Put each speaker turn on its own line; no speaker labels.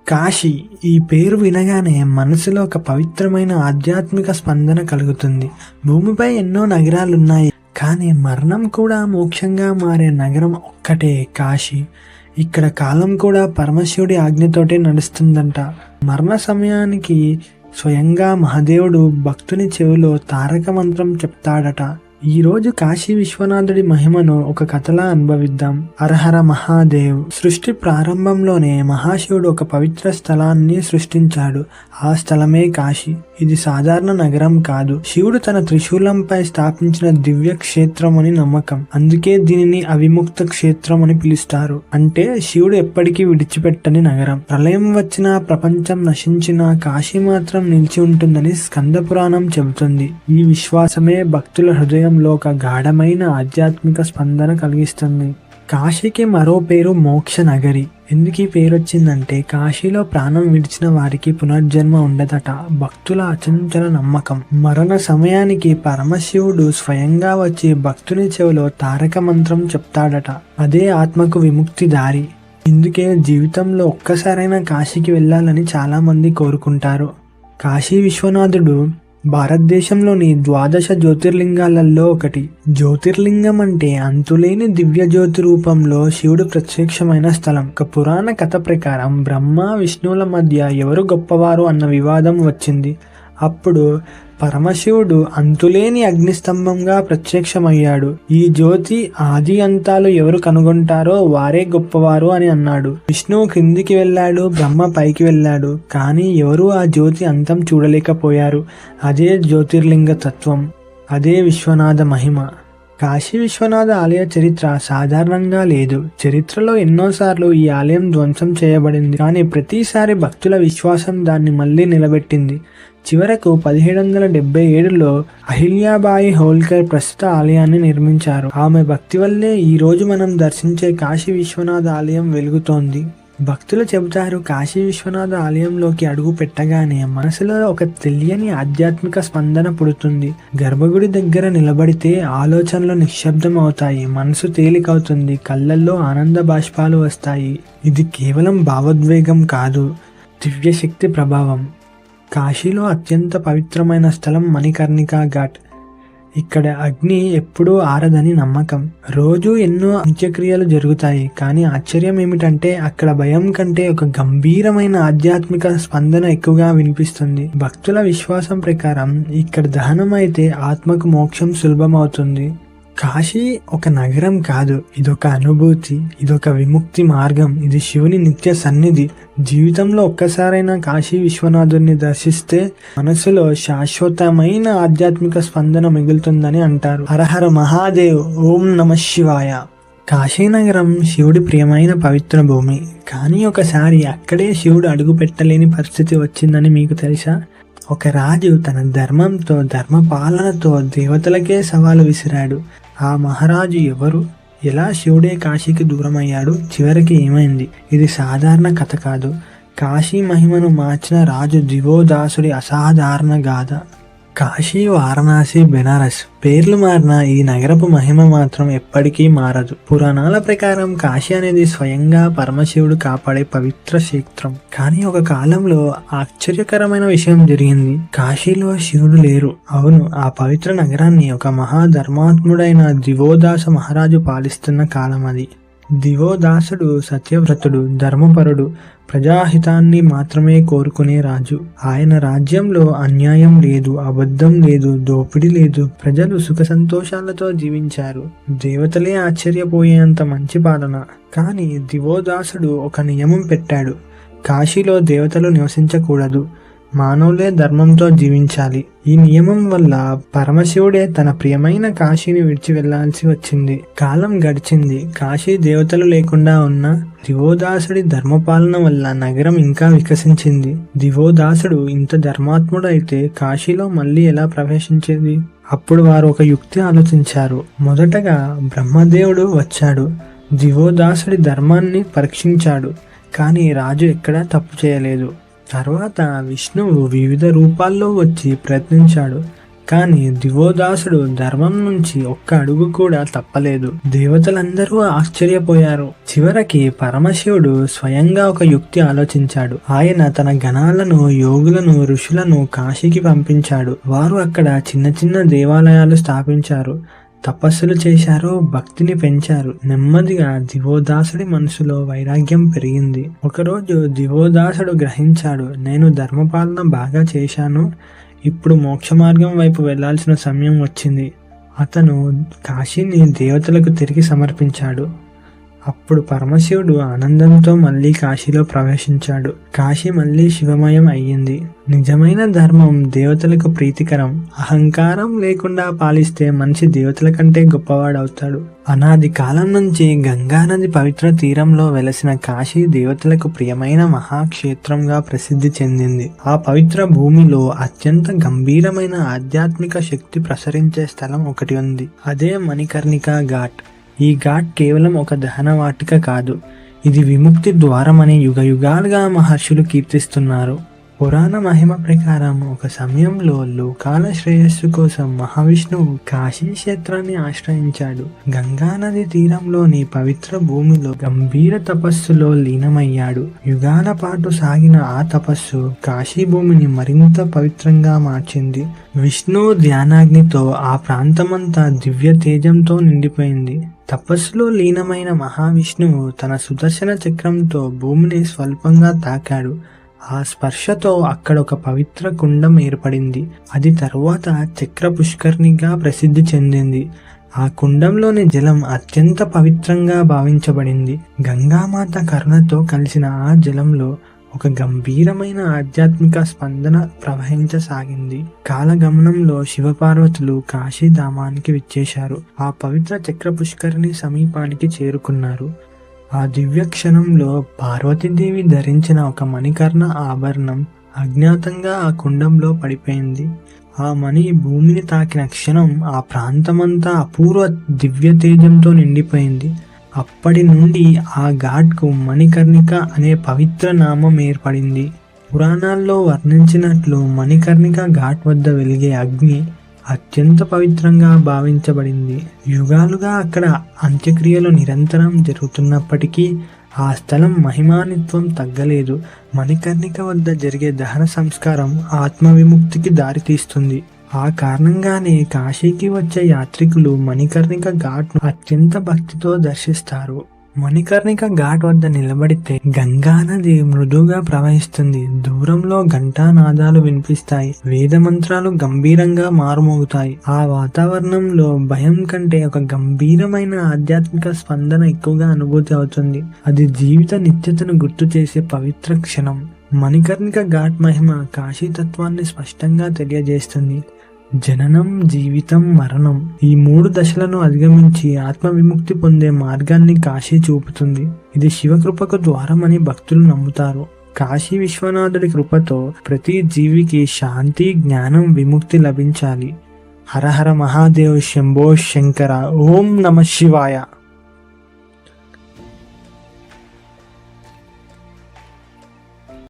కాశీ ఈ పేరు వినగానే మనసులో ఒక పవిత్రమైన ఆధ్యాత్మిక స్పందన కలుగుతుంది. భూమిపై ఎన్నో నగరాలున్నాయి, కానీ మరణం కూడా మోక్షంగా మారే నగరం ఒక్కటే కాశీ. ఇక్కడ కాలం కూడా పరమశివుడి ఆజ్ఞతోటే నడుస్తుందంట. మరణ సమయానికి స్వయంగా మహాదేవుడు భక్తుని చెవిలో తారక మంత్రం చెప్తాడట. ఈరోజు కాశీ విశ్వనాథుడి మహిమను ఒక కథలా అనుభవిద్దాం. హరహర మహాదేవ్. సృష్టి ప్రారంభంలోనే మహాశివుడు ఒక పవిత్ర స్థలాన్ని సృష్టించాడు. ఆ స్థలమే కాశీ. ఇది సాధారణ నగరం కాదు, శివుడు తన త్రిశూలంపై స్థాపించిన దివ్య క్షేత్రం అని నమ్మకం. అందుకే దీనిని అవిముక్త క్షేత్రం అని పిలుస్తారు. అంటే శివుడు ఎప్పటికీ విడిచిపెట్టని నగరం. ప్రళయం వచ్చినా, ప్రపంచం నశించినా కాశీ మాత్రం నిలిచి ఉంటుందని స్కంద పురాణం చెబుతుంది. ఈ విశ్వాసమే భక్తుల హృదయంలో ఒక గాఢమైన ఆధ్యాత్మిక స్పందన కలిగిస్తుంది. కాశీకి మరో పేరు మోక్ష నగరి. ఎందుకు ఈ పేరు వచ్చిందంటే కాశీలో ప్రాణం విడిచిన వారికి పునర్జన్మ ఉండదట. భక్తుల అచంచల నమ్మకం. మరణ సమయానికి పరమశివుడు స్వయంగా వచ్చి భక్తుని చెవిలో తారక మంత్రం చెప్తాడట. అదే ఆత్మకు విముక్తి దారి. ఇందుకే జీవితంలో ఒక్కసారైనా కాశీకి వెళ్ళాలని చాలా మంది కోరుకుంటారు. కాశీ విశ్వనాథుడు భారతదేశంలోని 12 జ్యోతిర్లింగాలలో ఒకటి. జ్యోతిర్లింగం అంటే అంతులేని దివ్య జ్యోతి రూపంలో శివుడు ప్రత్యక్షమైన స్థలం. ఒక పురాణ కథ ప్రకారం బ్రహ్మ విష్ణువుల మధ్య ఎవరు గొప్పవారు అన్న వివాదం వచ్చింది. అప్పుడు పరమశివుడు అంతులేని అగ్నిస్తంభంగా ప్రత్యక్షమయ్యాడు. ఈ జ్యోతి ఆది అంతాలు ఎవరు కనుగొంటారో వారే గొప్పవారు అని అన్నాడు. విష్ణువు క్రిందికి వెళ్ళాడు, బ్రహ్మ పైకి వెళ్ళాడు, కానీ ఎవరూ ఆ జ్యోతి అంతం చూడలేకపోయారు. అదే జ్యోతిర్లింగ తత్వం, అదే విశ్వనాథ మహిమ. కాశీ విశ్వనాథ ఆలయ చరిత్ర సాధారణంగా లేదు. చరిత్రలో ఎన్నోసార్లు ఈ ఆలయం ధ్వంసం చేయబడింది, కానీ ప్రతిసారి భక్తుల విశ్వాసం దాన్ని మళ్ళీ నిలబెట్టింది. చివరకు 1777లో అహిల్యాబాయి హోల్కర్ ప్రస్తుత ఆలయాన్ని నిర్మించారు. ఆమె భక్తి వల్లే ఈ రోజు మనం దర్శించే కాశీ విశ్వనాథ ఆలయం వెలుగుతోంది. భక్తులు చెబుతారు, కాశీ విశ్వనాథ ఆలయంలోకి అడుగు పెట్టగానే మనసులో ఒక తెలియని ఆధ్యాత్మిక స్పందన పుడుతుంది. గర్భగుడి దగ్గర నిలబడితే ఆలోచనలు నిశ్శబ్దం అవుతాయి, మనసు తేలికవుతుంది, కళ్ళల్లో ఆనంద బాష్పాలు వస్తాయి. ఇది కేవలం భావోద్వేగం కాదు, దివ్యశక్తి ప్రభావం. కాశీలో అత్యంత పవిత్రమైన స్థలం మణికర్ణికా ఘాట్. ఇక్కడ అగ్ని ఎప్పుడూ ఆరదని నమ్మకం. రోజు ఎన్నో అంత్యక్రియలు జరుగుతాయి, కానీ ఆశ్చర్యం ఏమిటంటే అక్కడ భయం కంటే ఒక గంభీరమైన ఆధ్యాత్మిక స్పందన ఎక్కువగా వినిపిస్తుంది. భక్తుల విశ్వాసం ప్రకారం ఇక్కడ దహనం అయితే ఆత్మకు మోక్షం సులభమవుతుంది. కాశీ ఒక నగరం కాదు, ఇదొక అనుభూతి, ఇదొక విముక్తి మార్గం, ఇది శివుని నిత్య సన్నిధి. జీవితంలో ఒక్కసారైనా కాశీ విశ్వనాథుడిని దర్శిస్తే మనసులో శాశ్వతమైన ఆధ్యాత్మిక స్పందన మిగులుతుందని అంటారు. హరహర మహాదేవ్. ఓం నమః శివాయ. కాశీనగరం శివుడి ప్రియమైన పవిత్ర భూమి, కానీ ఒకసారి అక్కడే శివుడు అడుగు పెట్టలేని పరిస్థితి వచ్చిందని మీకు తెలుసా? ఒక రాజు తన ధర్మంతో, ధర్మపాలనతో దేవతలకే సవాలు విసిరాడు. ఆ మహారాజు ఎవరు? ఎలా శివుడే కాశీకి దూరం అయ్యాడు? చివరికి ఏమైంది? ఇది సాధారణ కథ కాదు. కాశీ మహిమను మార్చిన రాజు దివోదాసుడి అసాధారణ గాథ. కాశీ, వారణాసి, బెనారస్ పేర్లు మారిన ఈ నగరపు మహిమ మాత్రం ఎప్పటికీ మారదు. పురాణాల ప్రకారం కాశీ అనేది స్వయంగా పరమశివుడు కాపాడే పవిత్ర క్షేత్రం. కానీ ఒక కాలంలో ఆశ్చర్యకరమైన విషయం జరిగింది. కాశీలో శివుడు లేరు. అవును, ఆ పవిత్ర నగరాన్ని ఒక మహాధర్మాత్ముడైన దివోదాస మహారాజు పాలిస్తున్న కాలం అది. దివోదాసుడు సత్యవ్రతుడు, ధర్మపరుడు, ప్రజాహితాన్ని మాత్రమే కోరుకునే రాజు. ఆయన రాజ్యంలో అన్యాయం లేదు, అబద్ధం లేదు, దోపిడీ లేదు. ప్రజలు సుఖ సంతోషాలతో జీవించారు. దేవతలే ఆశ్చర్యపోయేంత మంచి పాలన. కానీ దివోదాసుడు ఒక నియమం పెట్టాడు. కాశీలో దేవతలు నివసించకూడదు, మానవులే ధర్మంతో జీవించాలి. ఈ నియమం వల్ల పరమశివుడే తన ప్రియమైన కాశీని విడిచి వెళ్లాల్సి వచ్చింది. కాలం గడిచింది. కాశీ దేవతలు లేకుండా ఉన్న దివోదాసుడి ధర్మపాలన వల్ల నగరం ఇంకా వికసించింది. దివోదాసుడు ఇంత ధర్మాత్ముడు అయితే కాశీలో మళ్ళీ ఎలా ప్రవేశించేది? అప్పుడు వారు ఒక యుక్తి ఆలోచించారు. మొదటగా బ్రహ్మదేవుడు వచ్చాడు, దివోదాసుడి ధర్మాన్ని పరీక్షించాడు. కానీ రాజు ఎక్కడా తప్పు చేయలేదు. తర్వాత విష్ణువు వివిధ రూపాల్లో వచ్చి ప్రయత్నించాడు, కానీ దివోదాసుడు ధర్మం నుంచి ఒక్క అడుగు కూడా తప్పలేదు. దేవతలందరూ ఆశ్చర్యపోయారు. చివరికి పరమశివుడు స్వయంగా ఒక యుక్తి ఆలోచించాడు. ఆయన తన గణాలను, యోగులను, ఋషులను కాశీకి పంపించాడు. వారు అక్కడ చిన్న చిన్న దేవాలయాలు స్థాపించారు, తపస్సులు చేశారు, భక్తిని పెంచారు. నెమ్మదిగా దివోదాసుడి మనసులో వైరాగ్యం పెరిగింది. ఒకరోజు దివోదాసుడు గ్రహించాడు, నేను ధర్మపాలన బాగా చేశాను, ఇప్పుడు మోక్ష మార్గం వైపు వెళ్లాల్సిన సమయం వచ్చింది. అతను కాశీని దేవతలకు తిరిగి సమర్పించాడు. అప్పుడు పరమశివుడు ఆనందంతో మళ్ళీ కాశీలో ప్రవేశించాడు. కాశీ మళ్ళీ శివమయం అయ్యింది. నిజమైన ధర్మం దేవతలకు ప్రీతికరం. అహంకారం లేకుండా పాలిస్తే మనిషి దేవతల కంటే గొప్పవాడవుతాడు. అనాది కాలం నుంచి గంగానది పవిత్ర తీరంలో వెలసిన కాశీ దేవతలకు ప్రియమైన మహాక్షేత్రంగా ప్రసిద్ధి చెందింది. ఆ పవిత్ర భూమిలో అత్యంత గంభీరమైన ఆధ్యాత్మిక శక్తి ప్రసరించే స్థలం ఒకటి ఉంది. అదే మణికర్ణికా ఘాట్. ఈ ఘాట్ కేవలం ఒక దహన వాటిక కాదు, ఇది విముక్తి ద్వారం అని యుగయుగాలుగా మహర్షులు కీర్తిస్తున్నారు. పురాణ మహిమ ప్రకారం ఒక సమయంలో లోకాల శ్రేయస్సు కోసం మహావిష్ణువు కాశీ క్షేత్రాన్ని ఆశ్రయించాడు. గంగానది తీరంలోని పవిత్ర భూమిలో గంభీర తపస్సులో లీనమయ్యాడు. యుగాల పాటు సాగిన ఆ తపస్సు కాశీ భూమిని మరింత పవిత్రంగా మార్చింది. విష్ణు ధ్యానాగ్నితో ఆ ప్రాంతమంతా దివ్య తేజంతో నిండిపోయింది. తపస్సులో లీనమైన మహావిష్ణువు తన సుదర్శన చక్రంతో భూమిని స్వల్పంగా తాకాడు. ఆ స్పర్శతో అక్కడ ఒక పవిత్ర కుండం ఏర్పడింది. అది తరువాత చక్ర పుష్కర్ణిగా ప్రసిద్ధి చెందింది. ఆ కుండంలోని జలం అత్యంత పవిత్రంగా భావించబడింది. గంగామాత కరుణతో కలిసిన ఆ జలంలో ఒక గంభీరమైన ఆధ్యాత్మిక స్పందన ప్రవహించసాగింది. కాలగమనంలో శివపార్వతులు కాశీధామానికి విచ్చేశారు. ఆ పవిత్ర చక్ర పుష్కరిణి సమీపానికి చేరుకున్నారు. ఆ దివ్య క్షణంలో పార్వతీదేవి ధరించిన ఒక మణికర్ణ ఆభరణం అజ్ఞాతంగా ఆ కుండంలో పడిపోయింది. ఆ మణి భూమిని తాకిన క్షణం ఆ ప్రాంతమంతా అపూర్వ దివ్య తేజంతో నిండిపోయింది. అప్పటి నుండి ఆ ఘాట్కు మణికర్ణిక అనే పవిత్ర నామం ఏర్పడింది. పురాణాల్లో వర్ణించినట్లు మణికర్ణిక ఘాట్ వద్ద వెలిగే అగ్ని అత్యంత పవిత్రంగా భావించబడింది. యుగాలుగా అక్కడ అంత్యక్రియలు నిరంతరం జరుగుతున్నప్పటికీ ఆ స్థలం మహిమానిత్వం తగ్గలేదు. మణికర్ణిక వద్ద జరిగే దహన సంస్కారం ఆత్మ విముక్తికి దారితీస్తుంది. ఆ కారణంగానే కాశీకి వచ్చే యాత్రికులు మణికర్ణిక ఘాట్ను అత్యంత భక్తితో దర్శిస్తారు. మణికర్ణిక ఘాట్ వద్ద నిలబడితే గంగానది మృదువుగా ప్రవహిస్తుంది. దూరంలో ఘంటానాదాలు వినిపిస్తాయి. వేద మంత్రాలు గంభీరంగా మారుమోగుతాయి. ఆ వాతావరణంలో భయం కంటే ఒక గంభీరమైన ఆధ్యాత్మిక స్పందన ఎక్కువగా అనుభూతి అవుతుంది. అది జీవిత నిత్యతను గుర్తు చేసే పవిత్ర క్షణం. మణికర్ణిక ఘాట్ మహిమ కాశీతత్వాన్ని స్పష్టంగా తెలియజేస్తుంది. జననం, జీవితం, మరణం ఈ 3 దశలను అధిగమించి ఆత్మ విముక్తి పొందే మార్గాన్ని కాశీ చూపుతుంది. ఇది శివకృపకు ద్వారమని భక్తులు నమ్ముతారు. కాశీ విశ్వనాథుడి కృపతో ప్రతి జీవికి శాంతి, జ్ఞానం, విముక్తి లభించాలి. హర హర మహాదేవ్, శంభో శంకర. ఓం నమ శివాయ.